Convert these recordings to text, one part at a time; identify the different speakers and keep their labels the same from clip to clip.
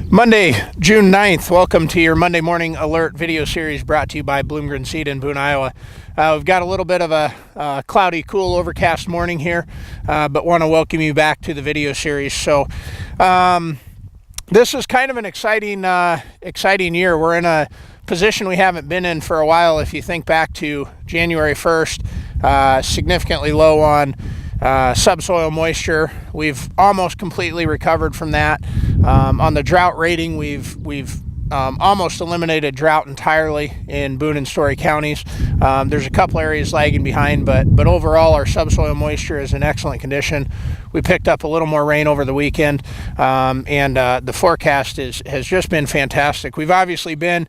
Speaker 1: Monday, June 9th. Welcome to your Monday morning alert video series brought to you by Bloomgren Seed in Boone, Iowa. We've got a little bit of a cloudy, cool, overcast morning here, but want to welcome you back to the video series. So this is kind of an exciting year. We're in a position we haven't been in for a while. If you think back to January 1st, significantly low on subsoil moisture. We've almost completely recovered from that. On the drought rating, we've almost eliminated drought entirely in Boone and Story counties. There's a couple areas lagging behind, but overall our subsoil moisture is in excellent condition. We picked up a little more rain over the weekend, and the forecast has just been fantastic. We've obviously been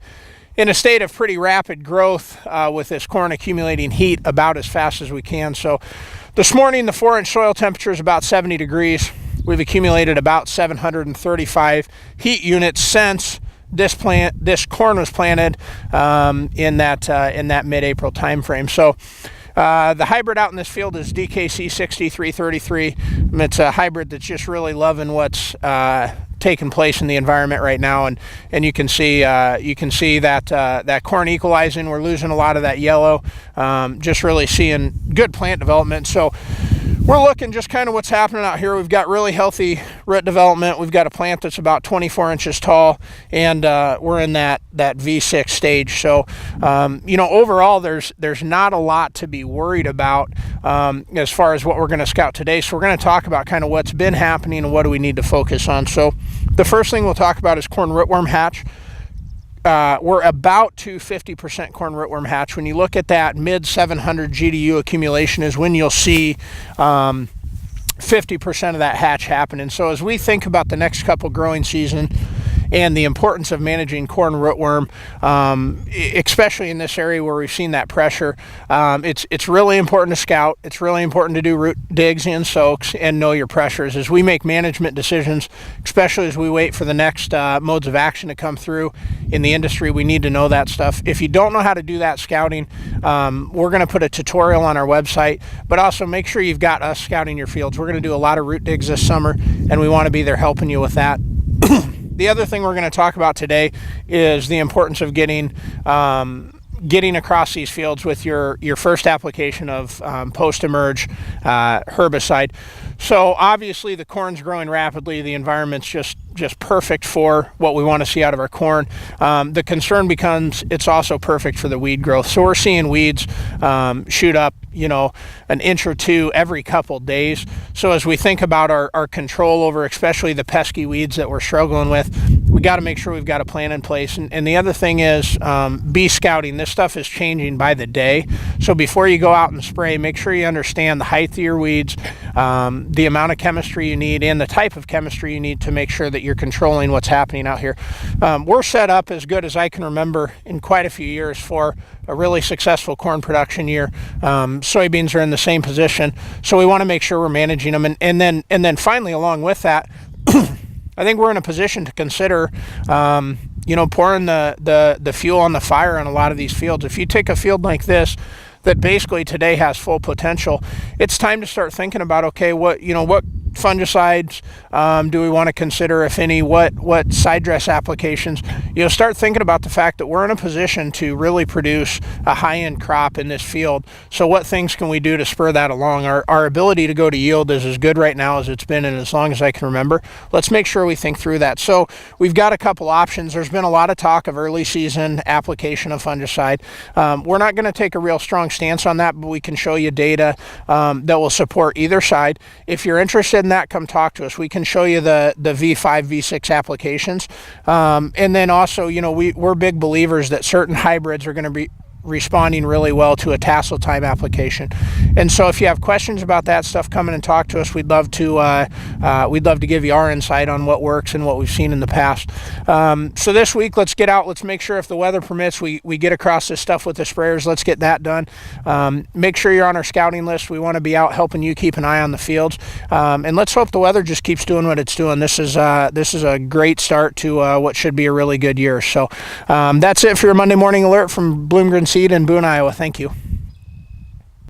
Speaker 1: in a state of pretty rapid growth with this corn accumulating heat about as fast as we can. So this morning, the 4-inch soil temperature is about 70 degrees. We've accumulated about 735 heat units since this corn was planted in that mid-April time frame. So the hybrid out in this field is DKC 6333. It's a hybrid that's just really loving what's taking place in the environment right now, and you can see that corn equalizing. We're losing a lot of that yellow, just really seeing good plant development. So we're looking just kind of what's happening out here. We've got really healthy root development. We've got a plant that's about 24 inches tall, and we're in that V6 stage. So overall there's not a lot to be worried about as far as what we're going to scout today. So we're going to talk about kind of what's been happening and what do we need to focus on. So the first thing we'll talk about is corn rootworm hatch. We're about to 50% corn rootworm hatch. When you look at that mid 700 GDU accumulation is when you'll see 50% of that hatch happen. And so as we think about the next couple growing season and the importance of managing corn rootworm, especially in this area where we've seen that pressure, it's really important to scout. It's really important to do root digs and soaks and know your pressures as we make management decisions, especially as we wait for the next modes of action to come through in the industry. We need to know that stuff. If you don't know how to do that scouting, we're going to put a tutorial on our website, but also make sure you've got us scouting your fields. We're going to do a lot of root digs this summer, and we want to be there helping you with that. The other thing we're going to talk about today is the importance of getting across these fields with your first application of post-emerge herbicide. So obviously the corn's growing rapidly. The environment's just perfect for what we want to see out of our corn. The concern becomes it's also perfect for the weed growth. So we're seeing weeds shoot up, an inch or two every couple days. So as we think about our control over especially the pesky weeds that we're struggling with, we got to make sure we've got a plan in place. And the other thing is bee scouting. This stuff is changing by the day. So before you go out and spray, make sure you understand the height of your weeds, the amount of chemistry you need, and the type of chemistry you need to make sure that you're controlling what's happening out here. We're set up as good as I can remember in quite a few years for a really successful corn production year. Soybeans are in the same position, so we want to make sure we're managing them. And then finally, along with that, I think we're in a position to consider pouring the fuel on the fire on a lot of these fields. If you take a field like this that basically today has full potential, it's time to start thinking about, okay, what fungicides do we want to consider, if any, what side dress applications. Start thinking about the fact that we're in a position to really produce a high-end crop in this field. So what things can we do to spur that along? Our ability to go to yield is as good right now as it's been and as long as I can remember. Let's make sure we think through that. So we've got a couple options. There's been a lot of talk of early season application of fungicide. We're not going to take a real strong stance on that, but we can show you data that will support either side. If you're interested in that, come talk to us. We can show you the V5, V6 applications. And then also, we're big believers that certain hybrids are going to be responding really well to a tassel time application. And so if you have questions about that stuff, come in and talk to us. We'd love to give you our insight on what works and what we've seen in the past. So this week, let's get out. Let's make sure if the weather permits, we get across this stuff with the sprayers. Let's get that done. Make sure you're on our scouting list. We want to be out helping you keep an eye on the fields. And let's hope the weather just keeps doing what it's doing. This is a great start to what should be a really good year. So that's it for your Monday morning alert from Bloomgren Seed in Boone, Iowa. Thank you.